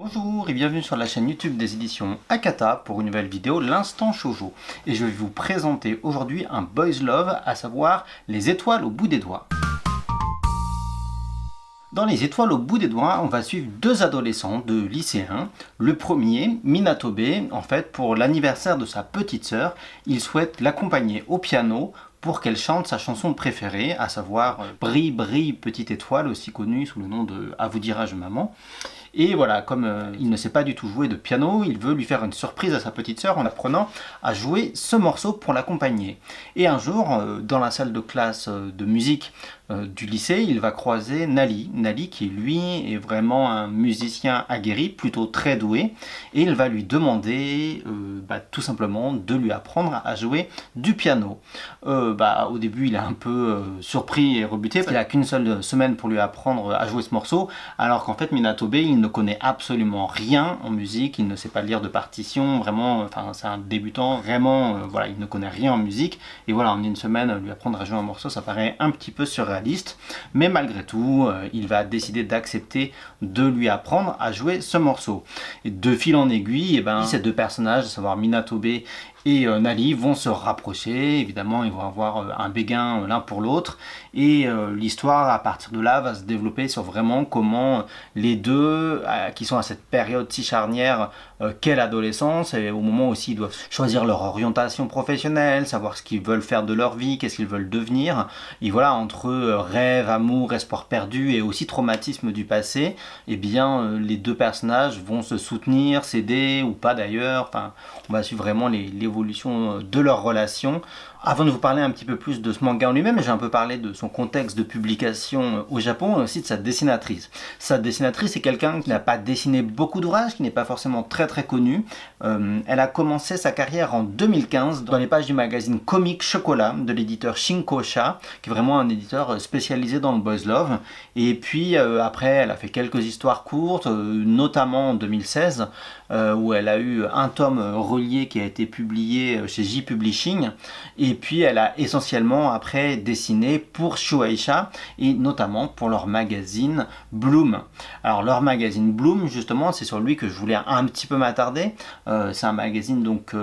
Bonjour et bienvenue sur la chaîne YouTube des éditions Akata pour une nouvelle vidéo, l'instant shoujo. Et je vais vous présenter aujourd'hui un boys love, à savoir les étoiles au bout des doigts. Dans les étoiles au bout des doigts, on va suivre deux adolescents, deux lycéens. Le premier, Minatobe, en fait, pour l'anniversaire de sa petite sœur, il souhaite l'accompagner au piano pour qu'elle chante sa chanson préférée, à savoir Brille, brille, petite étoile, aussi connue sous le nom de À vous dirai-je maman. Et voilà, comme il ne sait pas du tout jouer de piano, il veut lui faire une surprise à sa petite sœur en apprenant à jouer ce morceau pour l'accompagner. Et un jour, dans la salle de classe de musique du lycée, il va croiser Nali. Nali qui lui est vraiment un musicien aguerri, plutôt très doué, et il va lui demander tout simplement de lui apprendre à jouer du piano. Au début il est un peu surpris et rebuté parce qu'il n'a qu'une seule semaine pour lui apprendre à jouer ce morceau, alors qu'en fait Minatobe il ne connaît absolument rien en musique, il ne sait pas lire de partition, vraiment, enfin c'est un débutant, vraiment, voilà, il ne connaît rien en musique, et voilà, en une semaine lui apprendre à jouer un morceau, ça paraît un petit peu surréaliste, mais malgré tout, il va décider d'accepter de lui apprendre à jouer ce morceau. Et de fil en aiguille, ces deux personnages, à savoir Minatobe et Nali, vont se rapprocher. Évidemment, ils vont avoir un béguin l'un pour l'autre, et l'histoire à partir de là va se développer sur vraiment comment les deux, qui sont à cette période si charnière qu'est l'adolescence, et au moment aussi ils doivent choisir leur orientation professionnelle, savoir ce qu'ils veulent faire de leur vie, qu'est-ce qu'ils veulent devenir, et voilà, entre rêve, amour, espoir perdu et aussi traumatisme du passé, et bien les deux personnages vont se soutenir, s'aider ou pas d'ailleurs, enfin on va suivre vraiment l'évolution de leur relation. Avant de vous parler un petit peu plus de ce manga en lui-même, j'ai un peu parlé de son contexte de publication au Japon et aussi de sa dessinatrice. Sa dessinatrice est quelqu'un qui n'a pas dessiné beaucoup d'ouvrages, qui n'est pas forcément très connue. Elle a commencé sa carrière en 2015 dans les pages du magazine Comic Chocolat de l'éditeur Shinkosha, qui est vraiment un éditeur spécialisé dans le boys love. Et puis après, elle a fait quelques histoires courtes, notamment en 2016, où elle a eu un tome relié qui a été publié chez J Publishing. Et puis elle a essentiellement après dessiné pour Shueisha et notamment pour leur magazine Bloom. Alors leur magazine Bloom, justement, c'est sur lui que je voulais un petit peu m'attarder. C'est un magazine, donc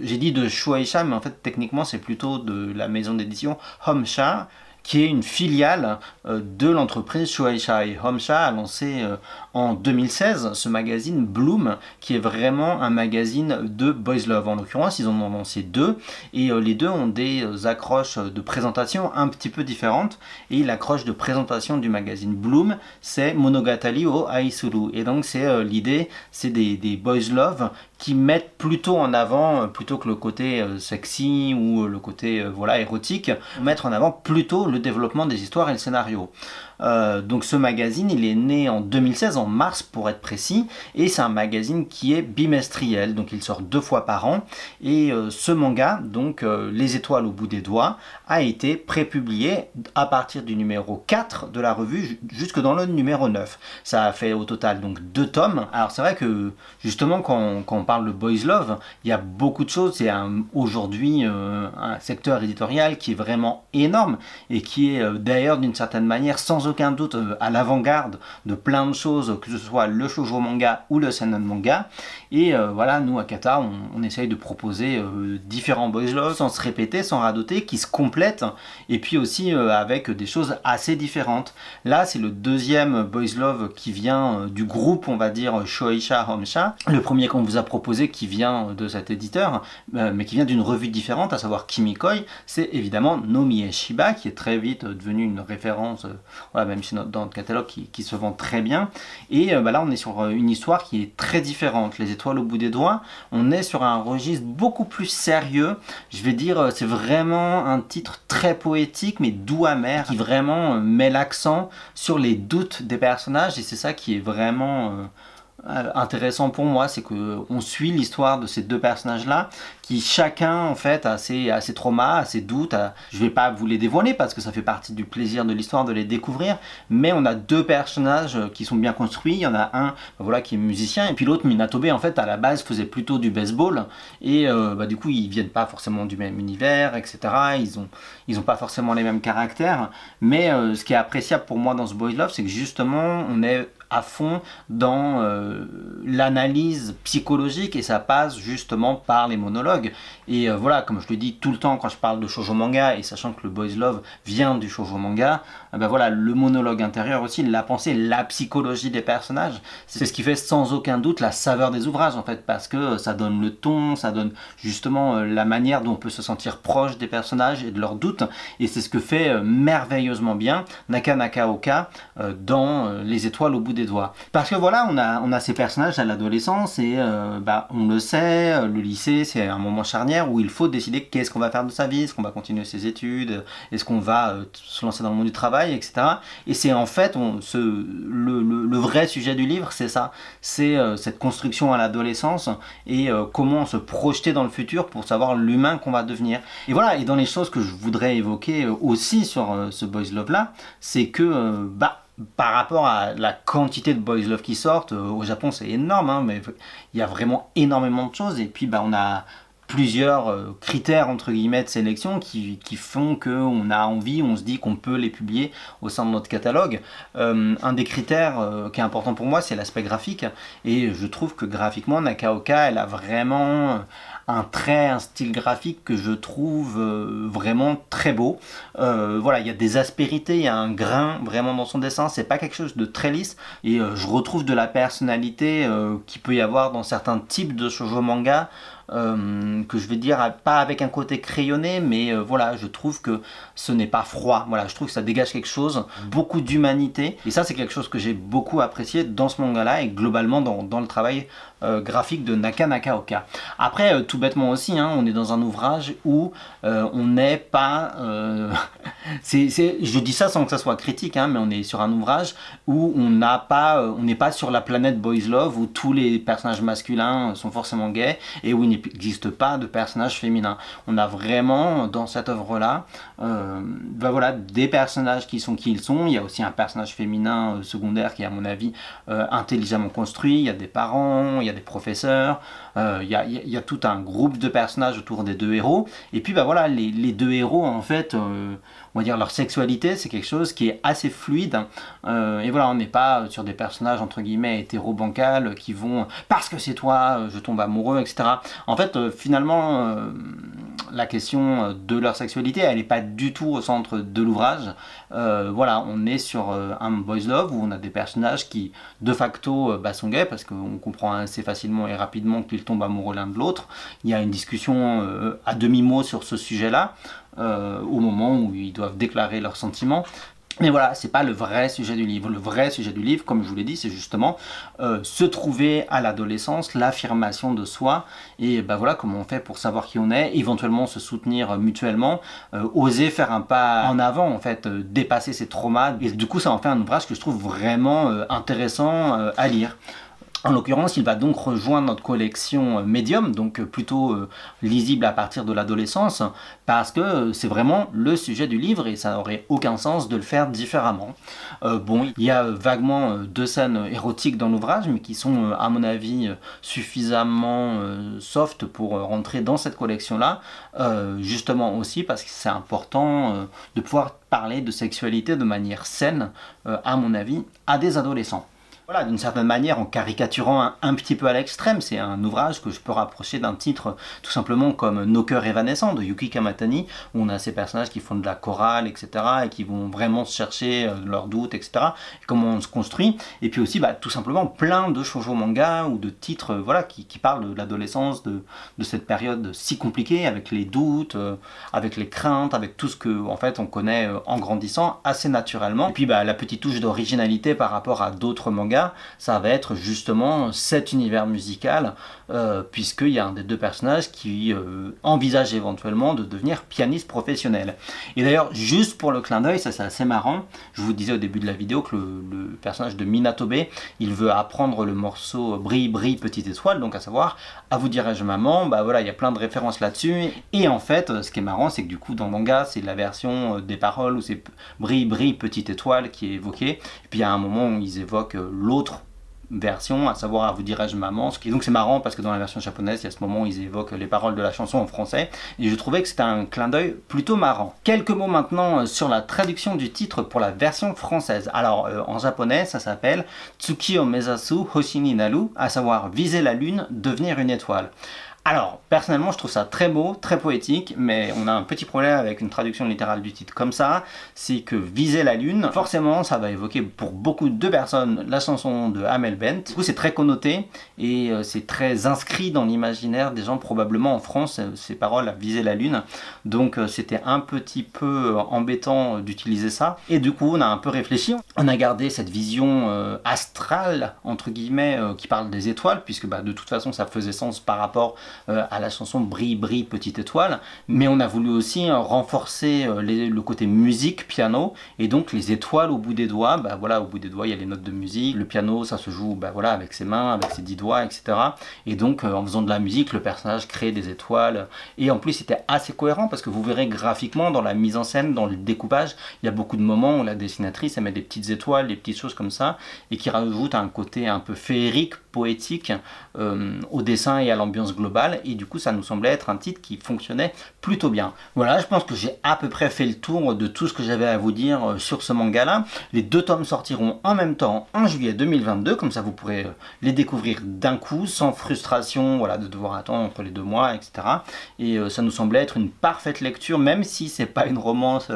j'ai dit de Shueisha, mais en fait techniquement c'est plutôt de la maison d'édition Homsha, qui est une filiale de l'entreprise Shueisha. Et Homsha a lancé en 2016 ce magazine Bloom, qui est vraiment un magazine de boys love. En l'occurrence, ils en ont lancé deux, et les deux ont des accroches de présentation un petit peu différentes. Et l'accroche de présentation du magazine Bloom, c'est Monogatari o Aisuru. Et donc c'est l'idée, c'est des boys love qui mettent plutôt en avant, plutôt que le côté sexy ou le côté voilà, érotique, mettre en avant plutôt le développement des histoires et le scénario. Donc ce magazine, il est né en 2016, en mars pour être précis, et c'est un magazine qui est bimestriel, donc il sort 2 fois par an, et ce manga, donc Les étoiles au bout des doigts, a été prépublié à partir du numéro 4 de la revue jusque dans le numéro 9. Ça a fait au total donc 2 tomes. Alors c'est vrai que justement quand on parle de boys love, il y a beaucoup de choses, c'est aujourd'hui un secteur éditorial qui est vraiment énorme, et qui est d'ailleurs d'une certaine manière sans aucun doute à l'avant-garde de plein de choses, que ce soit le shoujo manga ou le seinen manga. Et voilà, nous à Kata, on essaye de proposer différents boys love sans se répéter, sans radoter, qui se complètent, et puis aussi avec des choses assez différentes. Là, c'est le deuxième boys love qui vient du groupe, on va dire, Shueisha Homsha. Le premier qu'on vous a proposé qui vient de cet éditeur, mais qui vient d'une revue différente, à savoir Kimikoi, c'est évidemment Nomi Shiba, qui est très vite devenu une référence, voilà, même dans le catalogue qui se vend très bien. Et là on est sur une histoire qui est très différente. Les étoiles au bout des doigts, on est sur un registre beaucoup plus sérieux. Je vais dire, c'est vraiment un titre très poétique mais doux amer, qui vraiment met l'accent sur les doutes des personnages, et c'est ça qui est vraiment intéressant pour moi, c'est qu'on suit l'histoire de ces deux personnages là qui chacun en fait a ses traumas, a ses doutes, je vais pas vous les dévoiler parce que ça fait partie du plaisir de l'histoire de les découvrir, mais on a deux personnages qui sont bien construits. Il y en a un voilà, qui est musicien, et puis l'autre, Minatobe, en fait à la base faisait plutôt du baseball, et du coup ils viennent pas forcément du même univers, etc. Ils ont pas forcément les mêmes caractères, mais ce qui est appréciable pour moi dans ce boys love, c'est que justement on est à fond dans l'analyse psychologique et ça passe justement par les monologues. Et voilà, comme je le dis tout le temps quand je parle de shoujo manga et sachant que le boys love vient du shoujo manga, ben voilà, le monologue intérieur aussi, la pensée, la psychologie des personnages, c'est ce qui fait sans aucun doute la saveur des ouvrages en fait, parce que ça donne le ton, ça donne justement la manière dont on peut se sentir proche des personnages et de leurs doutes, et c'est ce que fait merveilleusement bien Naka Nakaoka dans Les étoiles au bout des doigts. Parce que voilà, on a ces personnages à l'adolescence et on le sait, le lycée c'est un moment charnière où il faut décider qu'est-ce qu'on va faire de sa vie, est-ce qu'on va continuer ses études, est-ce qu'on va se lancer dans le monde du travail, etc. Et c'est en fait le vrai sujet du livre, c'est ça, c'est cette construction à l'adolescence et comment se projeter dans le futur pour savoir l'humain qu'on va devenir. Et voilà, et dans les choses que je voudrais évoquer aussi sur ce boys love là, c'est que par rapport à la quantité de boys love qui sortent, au Japon c'est énorme, hein, mais il y a vraiment énormément de choses, et puis on a plusieurs critères entre guillemets de sélection qui font qu'on a envie, on se dit qu'on peut les publier au sein de notre catalogue. Un des critères qui est important pour moi, c'est l'aspect graphique, et je trouve que graphiquement Nakaoka, elle a vraiment un trait, un style graphique que je trouve vraiment très beau. Voilà, il y a des aspérités, il y a un grain vraiment dans son dessin, c'est pas quelque chose de très lisse, et je retrouve de la personnalité qu'il peut y avoir dans certains types de shoujo manga, que je vais dire pas avec un côté crayonné, mais voilà, je trouve que ce n'est pas froid, voilà, je trouve que ça dégage quelque chose, beaucoup d'humanité, et ça c'est quelque chose que j'ai beaucoup apprécié dans ce manga là et globalement dans le travail graphique de Naka Nakaoka. Après tout bêtement aussi, hein, on est dans un ouvrage où on n'est pas je dis ça sans que ça soit critique, hein, mais on est sur un ouvrage où on n'est pas sur la planète boys love où tous les personnages masculins sont forcément gays et où il n'existe pas de personnages féminins. On a vraiment dans cette œuvre là voilà, des personnages qui sont qui ils sont. Il y a aussi un personnage féminin secondaire qui est à mon avis intelligemment construit, il y a des parents, il y a des professeurs, il y a tout un groupe de personnages autour des deux héros, et puis voilà, les deux héros en fait, on va dire leur sexualité c'est quelque chose qui est assez fluide, et voilà, on n'est pas sur des personnages entre guillemets hétéro-bancals qui vont parce que c'est toi je tombe amoureux, etc. En fait finalement la question de leur sexualité elle n'est pas du tout au centre de l'ouvrage. Voilà, on est sur un boys love où on a des personnages qui de facto sont gays parce qu'on comprend assez facilement et rapidement qu'ils tombent amoureux l'un de l'autre. Il y a une discussion à demi-mot sur ce sujet-là au moment où ils doivent déclarer leurs sentiments. Mais voilà, c'est pas le vrai sujet du livre. Le vrai sujet du livre, comme je vous l'ai dit, c'est justement se trouver à l'adolescence, l'affirmation de soi, et voilà comment on fait pour savoir qui on est, éventuellement se soutenir mutuellement, oser faire un pas en avant, en fait, dépasser ses traumas. Et du coup, ça en fait un ouvrage que je trouve vraiment intéressant à lire. En l'occurrence, il va donc rejoindre notre collection médium, donc plutôt lisible à partir de l'adolescence, parce que c'est vraiment le sujet du livre et ça n'aurait aucun sens de le faire différemment. Bon, il y a vaguement deux scènes érotiques dans l'ouvrage, mais qui sont à mon avis suffisamment soft pour rentrer dans cette collection-là, justement aussi parce que c'est important de pouvoir parler de sexualité de manière saine, à mon avis, à des adolescents. Voilà, d'une certaine manière, en caricaturant un petit peu à l'extrême, c'est un ouvrage que je peux rapprocher d'un titre tout simplement comme Nos cœurs évanescents de Yuki Kamatani, où on a ces personnages qui font de la chorale, etc., et qui vont vraiment se chercher leurs doutes, etc., et comment on se construit, et puis aussi tout simplement plein de shoujo manga ou de titres voilà, qui parlent de l'adolescence, de cette période si compliquée, avec les doutes, avec les craintes, avec tout ce que en fait, on connaît en grandissant assez naturellement. Et puis la petite touche d'originalité par rapport à d'autres mangas, ça va être justement cet univers musical, puisqu'il y a un des deux personnages qui envisage éventuellement de devenir pianiste professionnel. Et d'ailleurs, juste pour le clin d'œil, ça c'est assez marrant, je vous disais au début de la vidéo que le personnage de Minatobe, il veut apprendre le morceau Brille, brille, petite étoile, donc à savoir, à vous dirai-je maman, voilà, il y a plein de références là-dessus, et en fait, ce qui est marrant, c'est que du coup, dans le manga, c'est la version des paroles où c'est Brille, brille, petite étoile qui est évoquée, et puis il y a un moment où ils évoquent l'autre version, à savoir à vous dirais-je maman. Et donc c'est marrant parce que dans la version japonaise, il y a ce moment où ils évoquent les paroles de la chanson en français, et je trouvais que c'était un clin d'œil plutôt marrant. Quelques mots maintenant sur la traduction du titre pour la version française. Alors en japonais, ça s'appelle Tsuki o Mezasu Hoshi ni Naru, à savoir viser la lune, devenir une étoile. Alors, personnellement, je trouve ça très beau, très poétique, mais on a un petit problème avec une traduction littérale du titre comme ça, c'est que viser la lune, forcément, ça va évoquer pour beaucoup de personnes la chanson de Amel Bent. Du coup, c'est très connoté et c'est très inscrit dans l'imaginaire des gens, probablement en France, ces paroles à viser la lune. Donc, c'était un petit peu embêtant d'utiliser ça. Et du coup, on a un peu réfléchi. On a gardé cette vision astrale, entre guillemets, qui parle des étoiles, puisque de toute façon, ça faisait sens par rapport à la chanson Brille, brille, petite étoile, mais on a voulu aussi renforcer le côté musique, piano, et donc les étoiles au bout des doigts, voilà, au bout des doigts il y a les notes de musique, le piano ça se joue voilà, avec ses mains, avec ses 10 doigts, etc. Et donc en faisant de la musique, le personnage crée des étoiles, et en plus c'était assez cohérent, parce que vous verrez graphiquement, dans la mise en scène, dans le découpage, il y a beaucoup de moments où la dessinatrice elle met des petites étoiles, des petites choses comme ça, et qui rajoutent un côté un peu féerique, poétique au dessin et à l'ambiance globale, et du coup ça nous semblait être un titre qui fonctionnait plutôt bien. Voilà, je pense que j'ai à peu près fait le tour de tout ce que j'avais à vous dire sur ce manga là. Les 2 tomes sortiront en même temps en juillet 2022, comme ça vous pourrez les découvrir d'un coup sans frustration, voilà, de devoir attendre entre les 2 mois, etc. Et ça nous semblait être une parfaite lecture, même si c'est pas une romance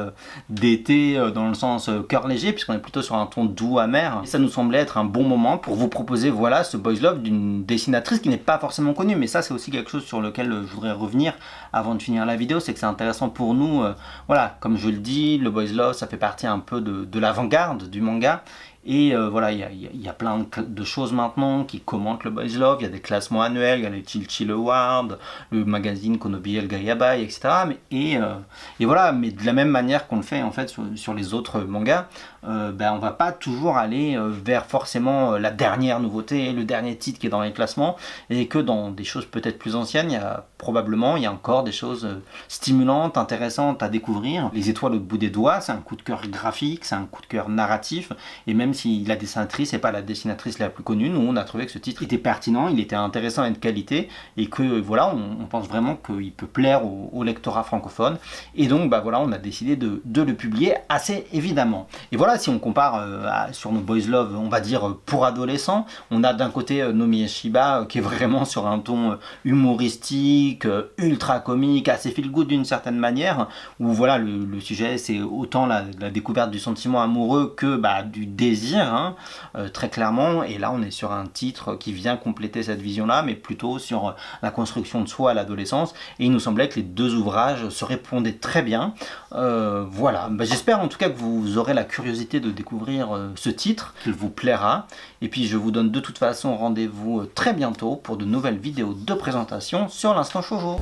d'été dans le sens cœur léger, puisqu'on est plutôt sur un ton doux amer, et ça nous semblait être un bon moment pour vous proposer voilà ce boys love d'une dessinatrice qui n'est pas forcément connue, mais ça c'est aussi quelque chose sur lequel je voudrais revenir avant de finir la vidéo, c'est que c'est intéressant pour nous, voilà, comme je le dis, le boys love ça fait partie un peu de l'avant-garde du manga. Et voilà, il y a plein de choses maintenant qui commentent le Boys Love. Il y a des classements annuels, il y a les Chill Chill Awards, le magazine Konobi El Gayabai, etc. Et voilà, mais de la même manière qu'on le fait en fait sur les autres mangas, on va pas toujours aller vers forcément la dernière nouveauté, le dernier titre qui est dans les classements, et que dans des choses peut-être plus anciennes, il y a encore des choses stimulantes, intéressantes à découvrir. Les étoiles au bout des doigts, c'est un coup de cœur graphique, c'est un coup de cœur narratif, et même si la dessinatrice n'est pas la dessinatrice la plus connue, nous on a trouvé que ce titre était pertinent, il était intéressant et de qualité, et que voilà, on pense vraiment qu'il peut plaire au lectorat francophone, et donc voilà, on a décidé de le publier assez évidemment. Et voilà, si on compare sur nos Boys Love, on va dire pour adolescents, on a d'un côté Nomi Eshiba qui est vraiment sur un ton humoristique, ultra comique, assez feel good d'une certaine manière, où voilà, le sujet c'est autant la découverte du sentiment amoureux que du désir, très clairement, et là on est sur un titre qui vient compléter cette vision là, mais plutôt sur la construction de soi à l'adolescence, et il nous semblait que les 2 ouvrages se répondaient très bien. Voilà, j'espère en tout cas que vous aurez la curiosité de découvrir ce titre, qu'il vous plaira, et puis je vous donne de toute façon rendez-vous très bientôt pour de nouvelles vidéos de présentation sur l'Instant Shoujo.